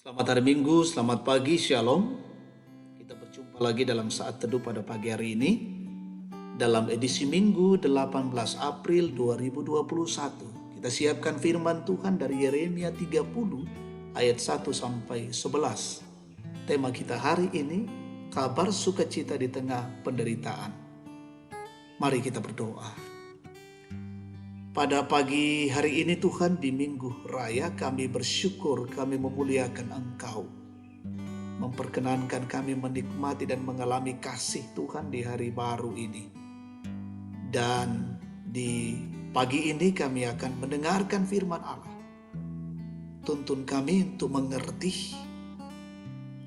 Selamat hari Minggu, selamat pagi, Shalom. Kita berjumpa lagi dalam saat teduh pada pagi hari ini dalam edisi Minggu 18 April 2021. Kita siapkan firman Tuhan dari Yeremia 30 ayat 1 sampai 11. Tema kita hari ini, kabar sukacita di tengah penderitaan. Mari kita berdoa. Pada pagi hari ini Tuhan, di Minggu Raya kami bersyukur, kami memuliakan Engkau. Memperkenankan kami menikmati dan mengalami kasih Tuhan di hari baru ini. Dan di pagi ini kami akan mendengarkan firman Allah. Tuntun kami untuk mengerti.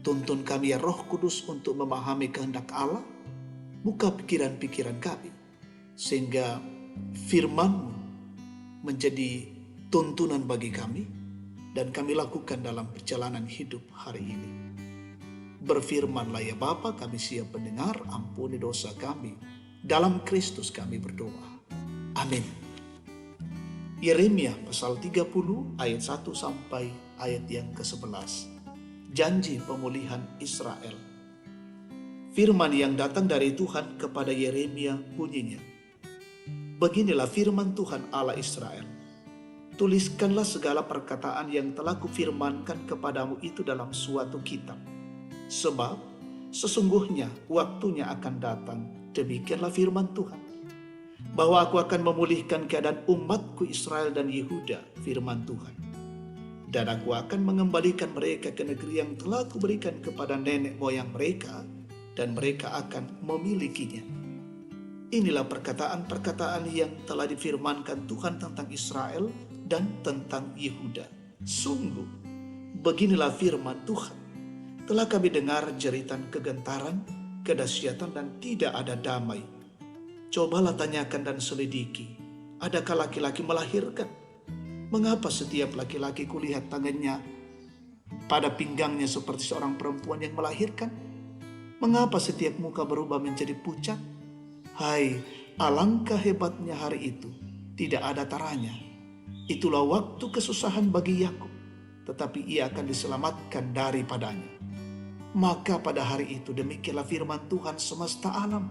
Tuntun kami ya Roh Kudus untuk memahami kehendak Allah. Buka pikiran-pikiran kami. Sehingga firman menjadi tuntunan bagi kami dan kami lakukan dalam perjalanan hidup hari ini. Berfirmanlah ya Bapa, kami siap mendengar, ampuni dosa kami. Dalam Kristus kami berdoa. Amin. Yeremia pasal 30 ayat 1 sampai ayat yang ke-11. Janji pemulihan Israel. Firman yang datang dari Tuhan kepada Yeremia bunyinya, beginilah firman Tuhan Allah Israel. Tuliskanlah segala perkataan yang telah kufirmankan kepadamu itu dalam suatu kitab. Sebab sesungguhnya waktunya akan datang, demikianlah firman Tuhan, bahwa aku akan memulihkan keadaan umatku Israel dan Yehuda, firman Tuhan. Dan aku akan mengembalikan mereka ke negeri yang telah kuberikan kepada nenek moyang mereka, dan mereka akan memilikinya. Inilah perkataan-perkataan yang telah difirmankan Tuhan tentang Israel dan tentang Yehuda. Sungguh, beginilah firman Tuhan. Telah kami dengar jeritan kegentaran, kedahsyatan dan tidak ada damai. Cobalah tanyakan dan selidiki, adakah laki-laki melahirkan? Mengapa setiap laki-laki kulihat tangannya pada pinggangnya seperti seorang perempuan yang melahirkan? Mengapa setiap muka berubah menjadi pucat? Hai, alangkah hebatnya hari itu, tidak ada taranya. Itulah waktu kesusahan bagi Yakub, tetapi ia akan diselamatkan daripadanya. Maka pada hari itu demikianlah firman Tuhan semesta alam.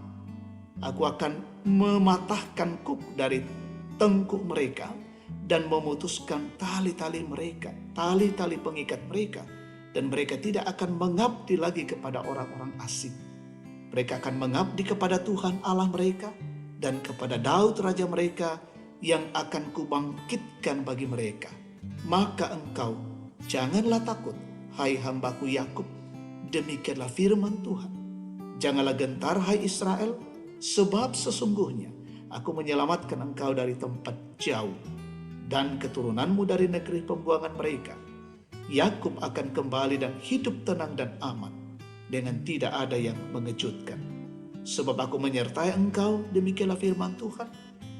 Aku akan mematahkan kuk dari tengkuk mereka dan memutuskan tali-tali mereka, tali-tali pengikat mereka, dan mereka tidak akan mengabdi lagi kepada orang-orang asing. Mereka akan mengabdi kepada Tuhan Allah mereka dan kepada Daud Raja mereka yang akan kubangkitkan bagi mereka. Maka engkau janganlah takut, hai hambaku Yakub, demikianlah firman Tuhan. Janganlah gentar, hai Israel, sebab sesungguhnya aku menyelamatkan engkau dari tempat jauh dan keturunanmu dari negeri pembuangan mereka. Yakub akan kembali dan hidup tenang dan aman, dengan tidak ada yang mengejutkan. Sebab aku menyertai engkau, demikianlah firman Tuhan,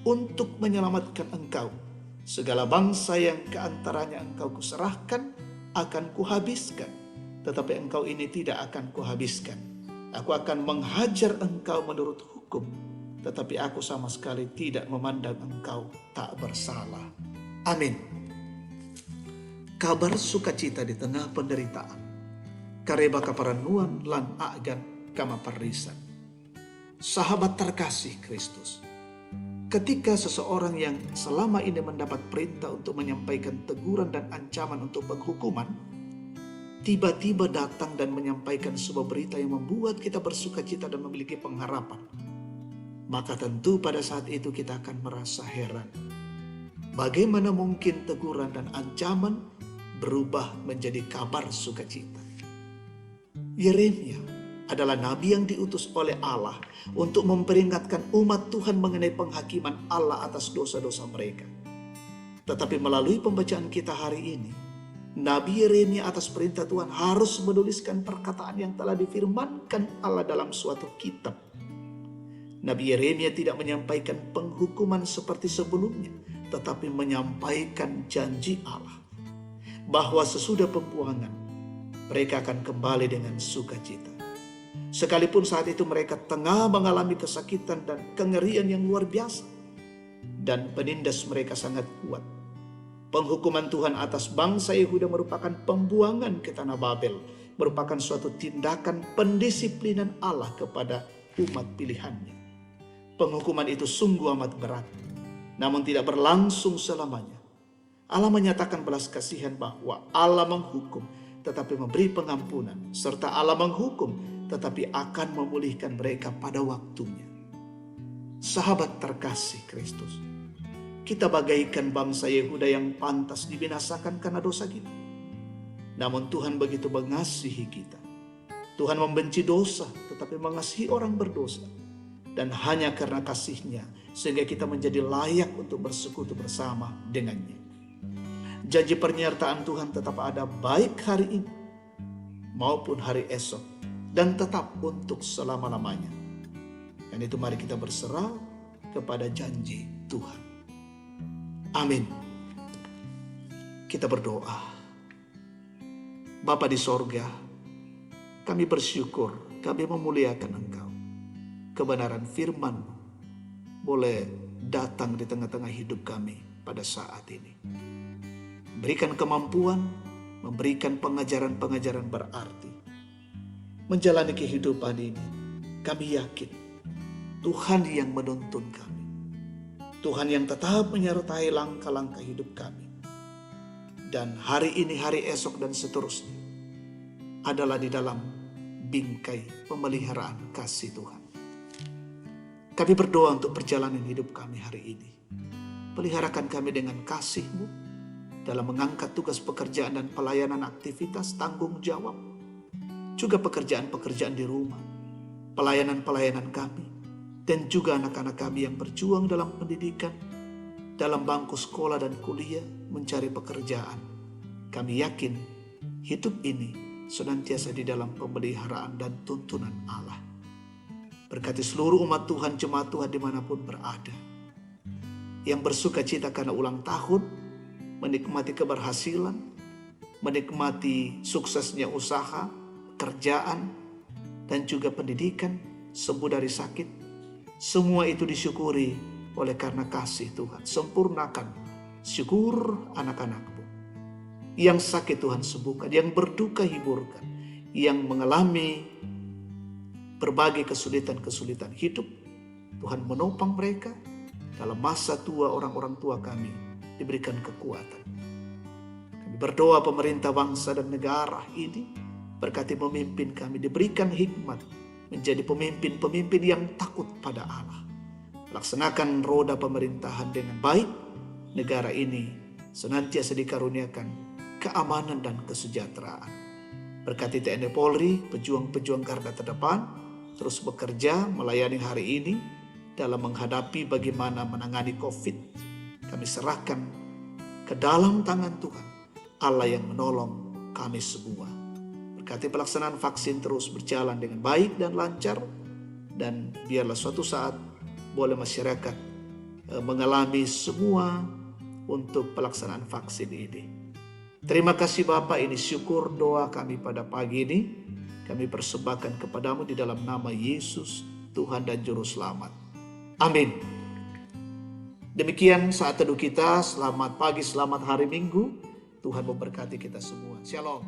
untuk menyelamatkan engkau. Segala bangsa yang keantaranya engkau kuserahkan, akan kuhabiskan. Tetapi engkau ini tidak akan kuhabiskan. Aku akan menghajar engkau menurut hukum, tetapi aku sama sekali tidak memandang engkau tak bersalah. Amin. Kabar sukacita di tengah penderitaan. Kareba kaparanuan lan agan kama parisan. Sahabat terkasih Kristus, ketika seseorang yang selama ini mendapat perintah untuk menyampaikan teguran dan ancaman untuk penghukuman, tiba-tiba datang dan menyampaikan sebuah berita yang membuat kita bersukacita dan memiliki pengharapan, maka tentu pada saat itu kita akan merasa heran. Bagaimana mungkin teguran dan ancaman berubah menjadi kabar sukacita? Yeremia adalah nabi yang diutus oleh Allah untuk memperingatkan umat Tuhan mengenai penghakiman Allah atas dosa-dosa mereka. Tetapi melalui pembacaan kita hari ini, Nabi Yeremia atas perintah Tuhan harus menuliskan perkataan yang telah difirmankan Allah dalam suatu kitab. Nabi Yeremia tidak menyampaikan penghukuman seperti sebelumnya, tetapi menyampaikan janji Allah bahwa sesudah pembuangan mereka akan kembali dengan sukacita. Sekalipun saat itu mereka tengah mengalami kesakitan dan kengerian yang luar biasa, dan penindas mereka sangat kuat. Penghukuman Tuhan atas bangsa Yehuda merupakan pembuangan ke tanah Babel, merupakan suatu tindakan pendisiplinan Allah kepada umat pilihannya. Penghukuman itu sungguh amat berat, namun tidak berlangsung selamanya. Allah menyatakan belas kasihan bahwa Allah menghukum tetapi memberi pengampunan, serta Allah menghukum tetapi akan memulihkan mereka pada waktunya. Sahabat terkasih Kristus, kita bagaikan bangsa Yehuda yang pantas dibinasakan karena dosa kita. Namun Tuhan begitu mengasihi kita. Tuhan membenci dosa tetapi mengasihi orang berdosa. Dan hanya karena kasih-Nya sehingga kita menjadi layak untuk bersekutu bersama dengannya. Janji penyertaan Tuhan tetap ada baik hari ini maupun hari esok dan tetap untuk selama-lamanya. Dan itu mari kita berserah kepada janji Tuhan. Amin. Kita berdoa. Bapa di sorga, kami bersyukur, kami memuliakan Engkau. Kebenaran firman boleh datang di tengah-tengah hidup kami pada saat ini. Berikan kemampuan, memberikan pengajaran-pengajaran berarti. Menjalani kehidupan ini, kami yakin Tuhan yang menuntun kami. Tuhan yang tetap menyertai langkah-langkah hidup kami. Dan hari ini, hari esok, dan seterusnya adalah di dalam bingkai pemeliharaan kasih Tuhan. Kami berdoa untuk perjalanan hidup kami hari ini. Peliharakan kami dengan kasih-Mu dalam mengangkat tugas pekerjaan dan pelayanan aktivitas tanggung jawab. Juga pekerjaan-pekerjaan di rumah, pelayanan-pelayanan kami, dan juga anak-anak kami yang berjuang dalam pendidikan, dalam bangku sekolah dan kuliah, mencari pekerjaan. Kami yakin hidup ini senantiasa di dalam pemeliharaan dan tuntunan Allah. Berkati seluruh umat Tuhan, jemaat Tuhan dimanapun berada, yang bersuka cita karena ulang tahun, menikmati keberhasilan, menikmati suksesnya usaha, kerjaan, dan juga pendidikan, sembuh dari sakit. Semua itu disyukuri oleh karena kasih Tuhan. Sempurnakan syukur anak-anak-Mu. Yang sakit Tuhan sembuhkan, yang berduka hiburkan, yang mengalami berbagai kesulitan-kesulitan hidup, Tuhan menopang mereka. Dalam masa tua orang-orang tua kami diberikan kekuatan. Kami berdoa pemerintah bangsa dan negara ini berkati pemimpin kami, diberikan hikmat menjadi pemimpin-pemimpin yang takut pada Allah. Laksanakan roda pemerintahan dengan baik, negara ini senantiasa dikaruniakan keamanan dan kesejahteraan. Berkati TNI Polri, pejuang-pejuang garda terdepan, terus bekerja melayani hari ini dalam menghadapi bagaimana menangani COVID. Kami serahkan ke dalam tangan Tuhan, Allah yang menolong kami semua. Berkati pelaksanaan vaksin terus berjalan dengan baik dan lancar, dan biarlah suatu saat boleh masyarakat mengalami semua untuk pelaksanaan vaksin ini. Terima kasih Bapa, ini syukur doa kami pada pagi ini. Kami persembahkan kepadamu di dalam nama Yesus, Tuhan dan Juru Selamat. Amin. Demikian saat teduh kita. Selamat pagi, selamat hari Minggu. Tuhan memberkati kita semua. Shalom.